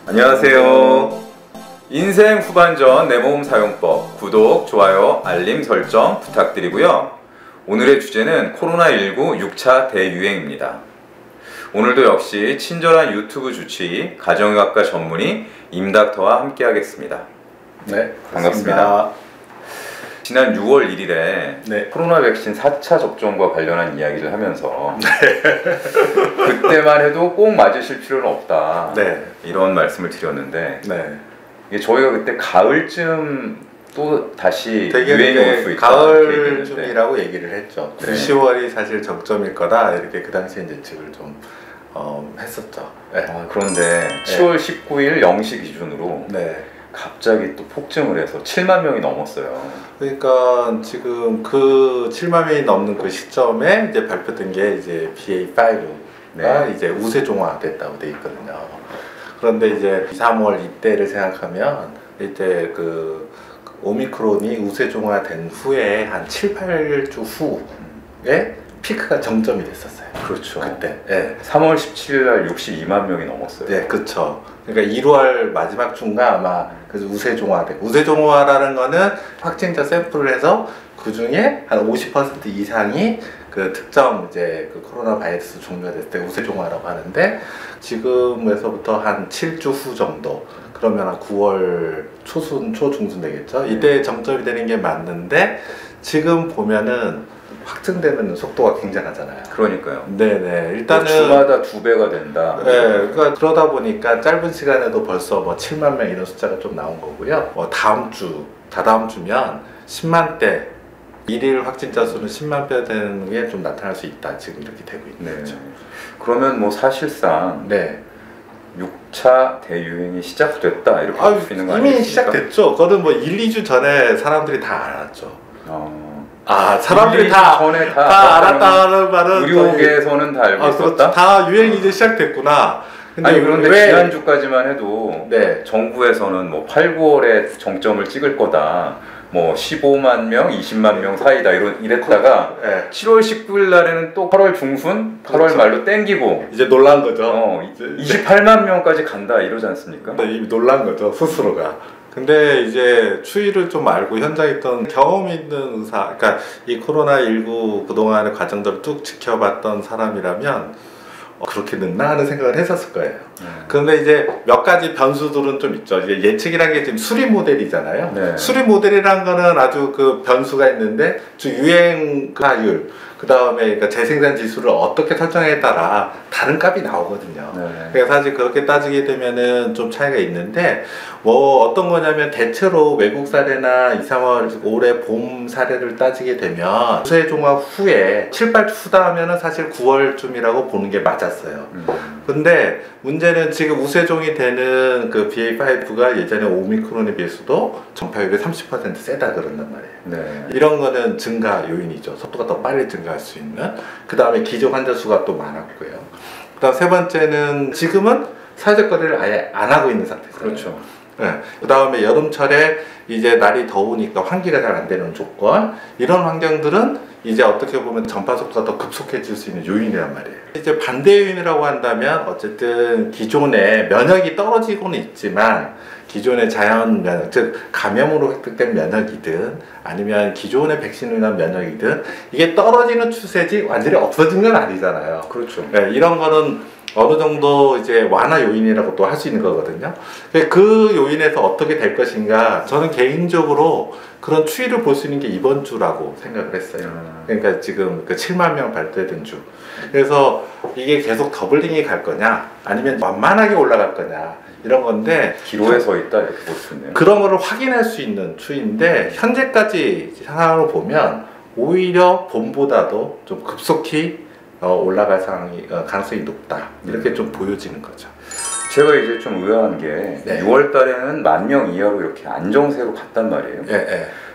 안녕하세요. 인생 후반전 내 몸 사용법 구독, 좋아요, 알림 설정 부탁드리고요. 오늘의 주제는 코로나19 6차 대유행입니다. 오늘도 역시 친절한 유튜브 주치의 가정의학과 전문의 임닥터와 함께 하겠습니다. 네, 반갑습니다. 지난 6월 1일에 코로나 백신 4차 접종과 관련한 이야기를 하면서 그때만 해도 꼭 맞으실 필요는 없다 이런 말씀을 드렸는데 이게 저희가 그때 가을쯤 또 다시 유행이 올 수 있다 가을쯤이라고 얘기를 했죠. 10월이 사실 정점일 거다 이렇게 그 당시에 예측을 좀 했었죠. 그런데 7월 19일 0시 기준으로 갑자기 또 폭증을 해서 7만 명이 넘었어요. 그러니까 지금 그 7만 명이 넘는 그 시점에 이제 발표된 게 이제 BA5가 이제 우세종화됐다고 돼 있거든요. 그런데 이제 2, 3월 이때를 생각하면 이때 그 오미크론이 우세종화된 후에 한 7, 8주 후에 피크가 정점이 됐었어요. 그렇죠. 그때 3월 17일 날 62만 명이 넘었어요. 네, 그렇죠. 그러니까 1월 마지막 주인가 아마 그래서 우세종화라는 거는 확진자 샘플을 해서 그 중에 한 50% 이상이 그 특정 이제 그 코로나 바이러스 종류가 됐을 때 우세종화라고 하는데, 지금에서부터 한 7주 후 정도, 그러면 한 9월 초순, 초중순 되겠죠. 이때 정점이 되는 게 맞는데, 지금 보면은 확증되는 속도가 굉장하잖아요. 그러니까요. 네네. 일단은 주마다 2배가 된다. 그러니까 그러다 보니까 짧은 시간에도 벌써 뭐 7만 명 이런 숫자가 좀 나온 거고요. 다음 주, 다다음 주면 10만대, 일일 확진자 수는 10만 배 되는 게 좀 나타날 수 있다. 지금 이렇게 되고 있는 거죠. 그러면 뭐 사실상 6차 대유행이 시작됐다 이렇게 볼 수 있는 거 아니겠습니까? 이미 시작됐죠. 그거는 뭐 1, 2주 전에 사람들이 다 알았죠. 사람들이 다 알았다는 말은 의료계에서는 다 알고 있었다? 다 유행이 이제 시작됐구나. 근데 그런데 지난주까지만 해도 정부에서는 뭐 8, 9월에 정점을 찍을 거다, 뭐 15만 명, 20만 명 사이다 이랬다가 7월 19일 날에는 또 8월 중순, 8월 말로 땡기고 이제 놀란 거죠. 28만 명까지 간다 이러지 않습니까? 이미 놀란 거죠, 스스로가. 근데 이제 추이를 좀 알고 현장에 있던 경험 있는 의사, 그러니까 이 코로나19 그동안의 과정들을 쭉 지켜봤던 사람이라면 그렇게 늦나 하는 생각을 했었을 거예요. 그런데 이제 몇 가지 변수들은 좀 있죠. 이제 예측이라는 게 지금 수립 모델이잖아요. 수립 모델이라는 거는 아주 그 변수가 있는데, 유행가율, 그 다음에 그러니까 재생산 지수를 어떻게 설정에 따라 다른 값이 나오거든요. 그래서 사실 그렇게 따지게 되면은 좀 차이가 있는데, 뭐 어떤 거냐면 대체로 외국 사례나 2, 3월 올해 봄 사례를 따지게 되면 우세종화 후에 7, 8주 후다 하면은 사실 9월쯤이라고 보는 게 맞았어요. 근데 문제는 지금 우세종이 되는 그 BA5가 예전에 오미크론에 비해서도 전파율이 30% 세다 그런단 말이에요. 이런 거는 증가 요인이죠. 속도가 더 빨리 증가할 수 있는. 그 다음에 기존 환자 수가 또 많았고요. 그 다음 세 번째는 지금은 사회적 거리를 아예 안 하고 있는 상태잖아요. 그렇죠. 그 다음에 여름철에 이제 날이 더우니까 환기가 잘 안 되는 조건, 이런 환경들은 이제 어떻게 보면 전파 속도가 더 급속해질 수 있는 요인이란 말이에요. 이제 반대 요인이라고 한다면 어쨌든 기존의 면역이 떨어지고는 있지만, 기존의 자연 면역, 즉 감염으로 획득된 면역이든 아니면 기존의 백신으로 인한 면역이든 이게 떨어지는 추세지 완전히 없어진 건 아니잖아요. 그렇죠. 이런 거는 어느 정도 이제 완화 요인이라고 또 할 수 있는 거거든요. 그 요인에서 어떻게 될 것인가, 저는 개인적으로 그런 추이를 볼 수 있는 게 이번 주라고 생각을 했어요. 그러니까 지금 그 7만 명 발표된 주. 그래서 이게 계속 더블링이 갈 거냐, 아니면 완만하게 올라갈 거냐, 이런 건데 기로에 서 있다 이렇게 볼 수 있네요. 그런 거를 확인할 수 있는 추이인데, 현재까지 상황으로 보면 오히려 봄보다도 좀 급속히 올라갈 가능성이 높다, 이렇게 좀 보여지는 거죠. 제가 이제 좀 의아한 게 6월 달에는 10,000명 이하로 이렇게 안정세로 갔단 말이에요.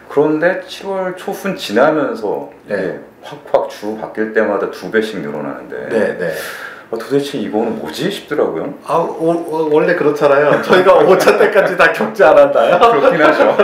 그런데 7월 초순 지나면서 확 주 바뀔 때마다 2배씩 늘어나는데 도대체 이거는 뭐지 싶더라고요. 원래 그렇잖아요. 저희가 5차 때까지 다 겪지 않았나요? 그렇긴 하죠.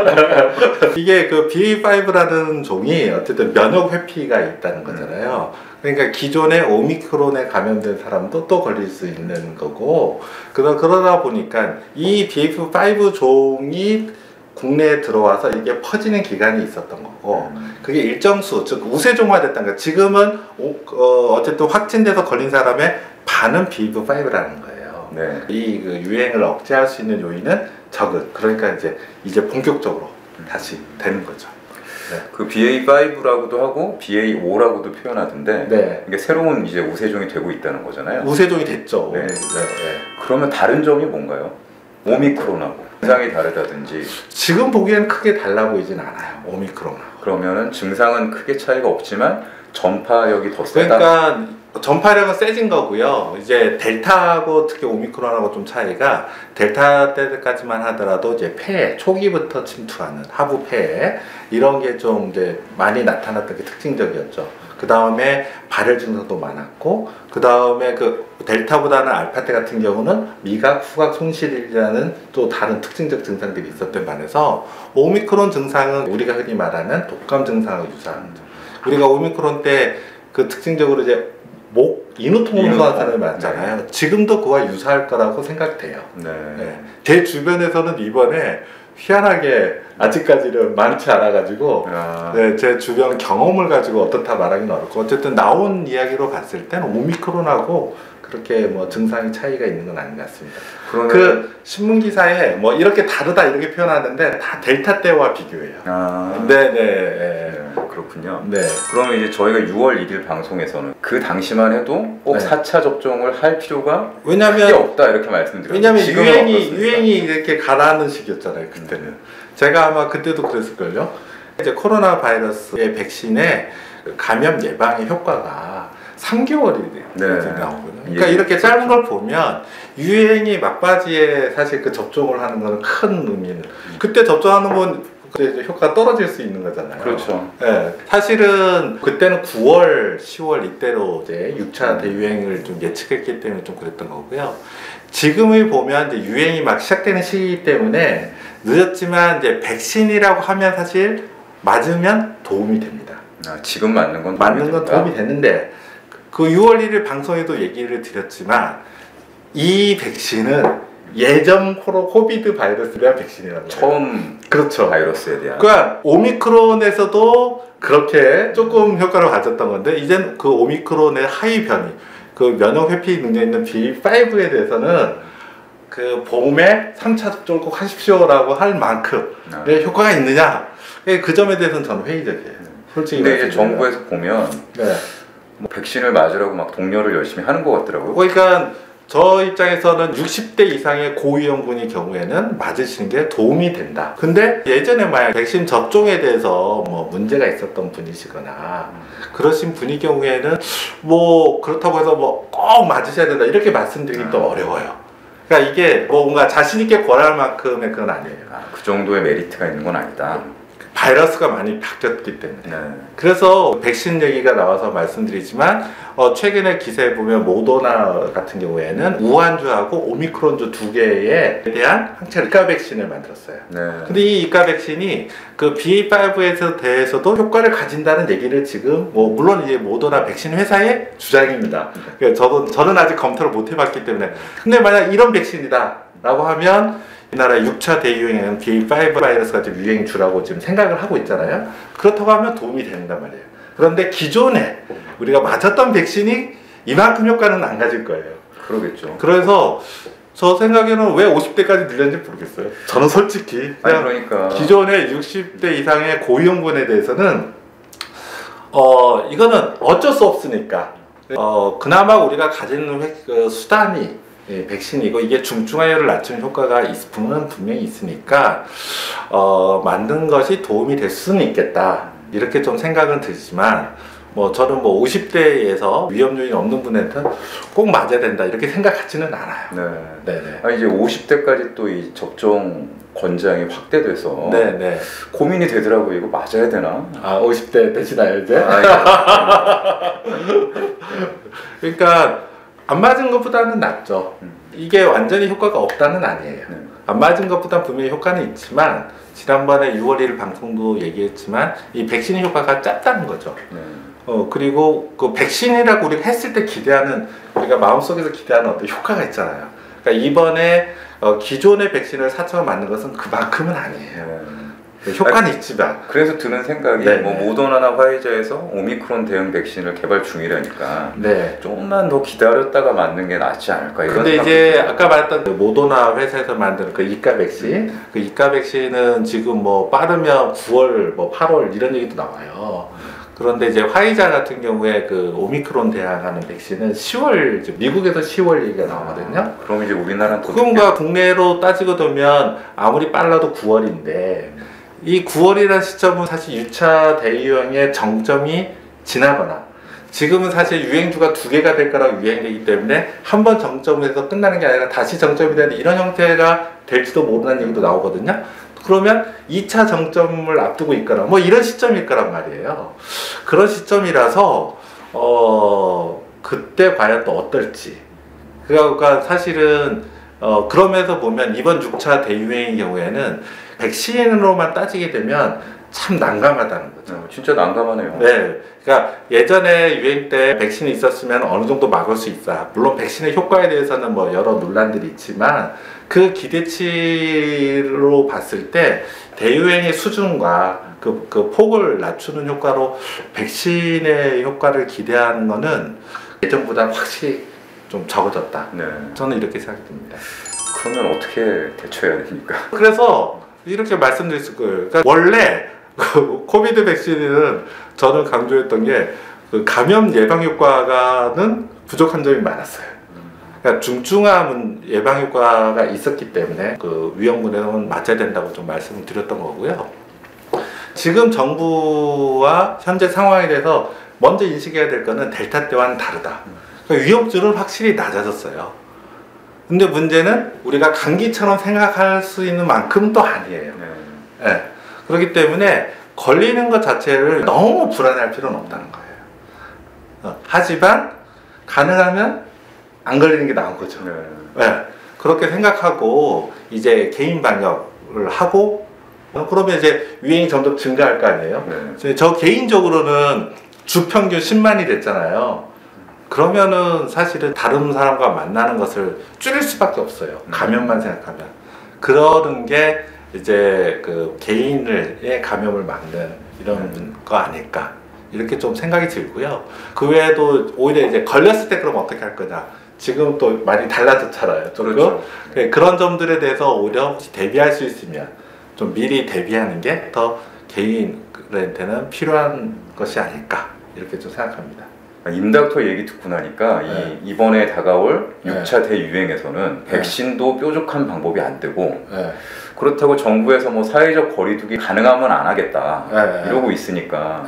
이게 그 BA.5라는 종이 어쨌든 면역 회피가 있다는 거잖아요. 그러니까 기존의 오미크론에 감염된 사람도 또 걸릴 수 있는 거고, 그러다 보니까 이 BA.5 종이 국내에 들어와서 이게 퍼지는 기간이 있었던 거고, 그게 일정 수, 즉 우세종화됐다는 거예요. 지금은 어쨌든 확진돼서 걸린 사람의 반은 BA.5라는 거예요. 네. 이 그 유행을 억제할 수 있는 요인은 적은. 그러니까 이제 본격적으로 다시 되는 거죠. 네. 그 BA.5라고도 하고 BA.5라고도 표현하던데, 네. 이게 새로운 이제 우세종이 되고 있다는 거잖아요. 우세종이 됐죠. 네. 그러면 다른 점이 뭔가요? 오미크론하고 증상이 다르다든지. 지금 보기에는 크게 달라 보이진 않아요. 오미크론하고. 그러면은 증상은 크게 차이가 없지만 전파력이 더 세다. 그러니까 전파력은 세진 거고요. 이제 델타하고 특히 오미크론하고 좀 차이가, 델타 때까지만 하더라도 이제 폐 초기부터 침투하는 하부 폐 이런 게 좀 이제 많이 나타났던 게 특징적이었죠. 그 다음에 발열 증상도 많았고, 그 다음에 그 델타보다는 알파 때 같은 경우는 미각, 후각, 손실이라는 또 다른 특징적 증상들이 있었던 반해서 오미크론 증상은 우리가 흔히 말하는 독감 증상하고 유사한 거죠. 우리가 오미크론 때 그 특징적으로 이제 인후통을 호소하는 사람이 많잖아요. 네. 지금도 그와 유사할 거라고 생각돼요. 네. 네. 제 주변에서는 이번에 희한하게 아직까지는 많지 않아가지고, 네, 제 주변 경험을 가지고 어떻다 말하기는 어렵고, 어쨌든 나온 이야기로 봤을 때는 오미크론하고 그렇게 뭐 증상이 차이가 있는 건 아닌 것 같습니다. 그 신문 기사에 뭐 이렇게 다르다 이렇게 표현하는데 다 델타 때와 비교해요. 네네. 그렇군요. 네. 그러면 이제 저희가 6월 1일 방송에서는 그 당시만 해도 꼭 4차 접종을 할 필요가 크게 없다 이렇게 말씀드렸는데, 왜냐하면 유행이 이렇게 가라앉는 시기였잖아요. 그때는. 제가 아마 그때도 그랬을걸요. 이제 코로나 바이러스의 백신의 감염 예방의 효과가 3개월이 나오거든요. 그러니까 이렇게 짧은 걸 보면 유행이 막바지에 사실 그 접종을 하는 건 큰 의미는, 그때 접종하는 건 이제 효과가 떨어질 수 있는 거잖아요. 그렇죠. 네, 사실은 그때는 9월, 10월 이때로 이제 6차 대유행을 좀 예측했기 때문에 좀 그랬던 거고요. 지금을 보면 이제 유행이 막 시작되는 시기이기 때문에 늦었지만 이제 백신이라고 하면 사실 맞으면 도움이 됩니다. 지금 맞는 건 도움이 되는데, 그 6월 1일 방송에도 얘기를 드렸지만 이 백신은 예전 코비드 바이러스에 대한 백신이라는 거예요. 처음 그렇죠. 바이러스에 대한. 그러니까 오미크론에서도 그렇게 조금 효과를 가졌던 건데, 이젠 그 오미크론의 하위 변이, 그 면역 회피 능력 있는 BA.5에 대해서는 그 봄에 3차 접종을 꼭 하십시오라고 할 만큼의 효과가 있느냐, 그 점에 대해서는 저는 회의적이에요. 솔직히. 근데 이제 정부에서 보면 네. 뭐 백신을 맞으라고 막 독려를 열심히 하는 것 같더라고요. 그러니까 저 입장에서는 60대 이상의 고위험군의 경우에는 맞으시는 게 도움이 된다. 근데 예전에 만약 백신 접종에 대해서 뭐 문제가 있었던 분이시거나 그러신 분의 경우에는 뭐 그렇다고 해서 뭐 꼭 맞으셔야 된다 이렇게 말씀드리기 또 어려워요. 그러니까 이게 뭔가 자신 있게 권할 만큼의 그건 아니에요. 그 정도의 메리트가 있는 건 아니다. 바이러스가 많이 바뀌었기 때문에. 네. 그래서 백신 얘기가 나와서 말씀드리지만 최근에 기사에 보면 모더나 같은 경우에는 우한주하고 오미크론주 두 개에 대한 항체 이가 백신을 만들었어요. 네. 근데 이 이가 백신이 그 BA.5에 대해서도 효과를 가진다는 얘기를 지금 뭐 물론 이제 모더나 백신 회사의 주장입니다. 그래서 저는 아직 검토를 못 해봤기 때문에. 근데 만약 이런 백신이다 라고 하면 우리나라 6차 대유행은 BA.5 바이러스가 지금 유행 주라고 지금 생각을 하고 있잖아요. 그렇다고 하면 도움이 된단 말이에요. 그런데 기존에 우리가 맞았던 백신이 이만큼 효과는 안 가질 거예요. 그러겠죠. 그래서 저 생각에는 왜 50대까지 늘렸는지 모르겠어요. 저는 솔직히 그냥 그러니까 기존의 60대 이상의 고위험군에 대해서는 이거는 어쩔 수 없으니까 그나마 우리가 가지는 수단이 백신이고, 이게 중증화율을 낮추는 효과가 분명히 있으니까 만든 것이 도움이 될 수는 있겠다 이렇게 좀 생각은 들지만, 뭐 저는 뭐 50대에서 위험 요인 없는 분한테는 꼭 맞아야 된다 이렇게 생각하지는 않아요. 네. 이제 50대까지 또 이 접종 권장이 확대돼서 네네. 고민이 되더라고요. 이거 맞아야 되나? 50대 되시나요 이제? 예. 그러니까 안 맞은 것보다는 낫죠. 이게 완전히 효과가 없다는 아니에요. 안 맞은 것보다 분명히 효과는 있지만 지난번에 6월 1일 방송도 얘기했지만 이 백신의 효과가 짧다는 거죠. 그리고 그 백신이라고 우리가 했을 때 기대하는, 우리가 마음속에서 기대하는 어떤 효과가 있잖아요. 그러니까 이번에 기존의 백신을 4차 맞는 것은 그만큼은 아니에요. 효과는 있지만. 그래서 드는 생각이 네, 뭐 모더나나 화이자에서 오미크론 대응 백신을 개발 중이라니까 네. 조금만 더 기다렸다가 맞는 게 낫지 않을까 이런. 근데 이제 아까 말했던 그 모더나 회사에서 만든 그 이가 백신, 그 이가 백신은 지금 뭐 빠르면 9월, 뭐 8월 이런 얘기도 나와요. 그런데 이제 화이자 같은 경우에 그 오미크론 대항하는 백신은 10월, 미국에서 10월 얘기가 나오거든요. 그럼 이제 우리나라는 그럼과 국내로 따지고 보면 아무리 빨라도 9월인데 이 9월이라는 시점은 사실 6차 대유행의 정점이 지나거나, 지금은 사실 유행주가 2개가 될 거라고 유행되기 때문에 한 번 정점에서 끝나는 게 아니라 다시 정점이 되는 이런 형태가 될지도 모르는 얘기도 나오거든요. 그러면 2차 정점을 앞두고 있거나 뭐 이런 시점일 거란 말이에요. 그런 시점이라서 그때 과연 또 어떨지. 그러니까 사실은 그러면서 보면 이번 6차 대유행의 경우에는 백신으로만 따지게 되면 참 난감하다는 거죠. 진짜 난감하네요. 네. 그러니까 예전에 유행 때 백신이 있었으면 어느 정도 막을 수 있다. 물론 백신의 효과에 대해서는 뭐 여러 논란들이 있지만 그 기대치로 봤을 때 대유행의 수준과 그 폭을 낮추는 효과로 백신의 효과를 기대하는 거는 예전보다 확실히 좀 적어졌다. 네. 저는 이렇게 생각이 듭니다. 그러면 어떻게 대처해야 됩니까? 그래서 이렇게 말씀드렸을 거예요. 그러니까 원래 그 코비드 백신은 저는 강조했던 게 그 감염 예방 효과는 부족한 점이 많았어요. 그러니까 중증암은 예방 효과가 있었기 때문에 그 위험군에는 맞아야 된다고 좀 말씀을 드렸던 거고요. 지금 정부와 현재 상황에 대해서 먼저 인식해야 될 거는 델타 때와는 다르다. 그러니까 위험률은 확실히 낮아졌어요. 근데 문제는 우리가 감기처럼 생각할 수 있는 만큼 또 아니에요. 네. 그렇기 때문에 걸리는 것 자체를 너무 불안해할 필요는 없다는 거예요. 하지만 가능하면 안 걸리는 게 나은 거죠. 네. 그렇게 생각하고 이제 개인 방역을 하고 그러면 이제 유행이 점점 증가할 거 아니에요. 저 개인적으로는 주 평균 10만이 됐잖아요. 그러면은 사실은 다른 사람과 만나는 것을 줄일 수밖에 없어요. 감염만 생각하면. 그러는 게 이제 그 개인의 감염을 막는 이런 거 아닐까. 이렇게 좀 생각이 들고요. 그 외에도 오히려 이제 걸렸을 때 그럼 어떻게 할 거냐. 지금 또 많이 달라졌잖아요. 그렇죠. 그런 점들에 대해서 오히려 혹시 대비할 수 있으면 좀 미리 대비하는 게 더 개인한테는 필요한 것이 아닐까. 이렇게 좀 생각합니다. 임닥터 얘기 듣고 나니까 이번에 다가올 6차 대유행에서는 백신도 뾰족한 방법이 안 되고 그렇다고 정부에서 뭐 사회적 거리두기 가능하면 안 하겠다 이러고 있으니까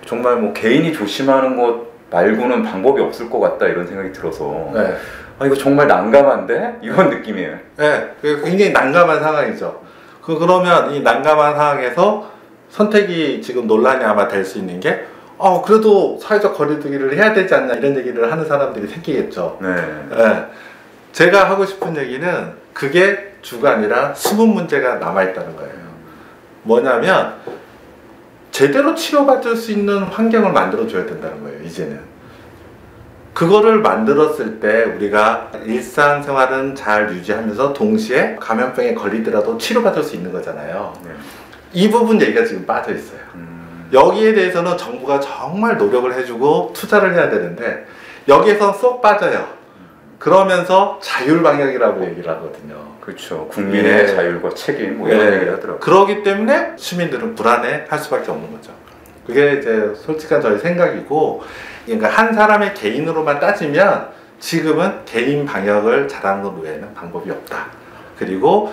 정말 뭐 개인이 조심하는 것 말고는 방법이 없을 것 같다 이런 생각이 들어서 이거 정말 난감한데? 이런 느낌이에요. 네, 굉장히 난감한 상황이죠. 그러면 이 난감한 상황에서 선택이 지금 논란이 아마 될 수 있는 게 그래도 사회적 거리두기를 해야 되지 않나 이런 얘기를 하는 사람들이 생기겠죠. 제가 하고 싶은 얘기는 그게 주가 아니라 숨은 문제가 남아있다는 거예요. 뭐냐면 제대로 치료받을 수 있는 환경을 만들어줘야 된다는 거예요. 이제는 그거를 만들었을 때 우리가 일상생활은 잘 유지하면서 동시에 감염병에 걸리더라도 치료받을 수 있는 거잖아요. 이 부분 얘기가 지금 빠져 있어요. 여기에 대해서는 정부가 정말 노력을 해주고 투자를 해야 되는데 여기에서 쏙 빠져요. 그러면서 자율방역이라고 얘기를 하거든요. 그렇죠. 국민의 자율과 책임 뭐 이런 얘기를 하더라고요. 그러기 때문에 시민들은 불안해 할 수밖에 없는 거죠. 그게 이제 솔직한 저희 생각이고, 그러니까 한 사람의 개인으로만 따지면 지금은 개인 방역을 잘하는 것 외에는 방법이 없다. 그리고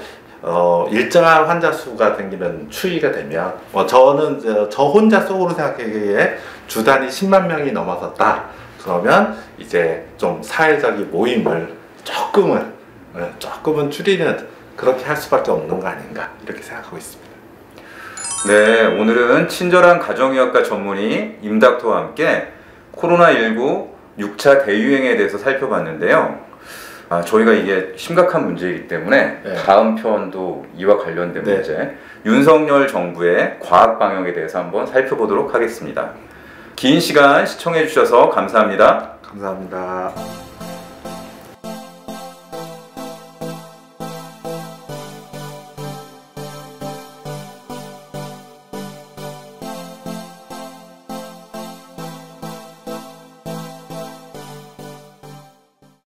일정한 환자 수가 생기는 추이가 되면 저는 저 혼자 속으로 생각하기에 주 단위 10만 명이 넘어섰다. 그러면 이제 좀 사회적인 모임을 조금은 줄이는 그렇게 할 수밖에 없는 거 아닌가 이렇게 생각하고 있습니다. 네, 오늘은 친절한 가정의학과 전문의 임닥터와 함께 코로나19 6차 대유행에 대해서 살펴봤는데요. 저희가 이게 심각한 문제이기 때문에 네. 다음 편도 이와 관련된 네. 문제, 윤석열 정부의 과학 방역에 대해서 한번 살펴보도록 하겠습니다. 긴 시간 시청해 주셔서 감사합니다. 감사합니다.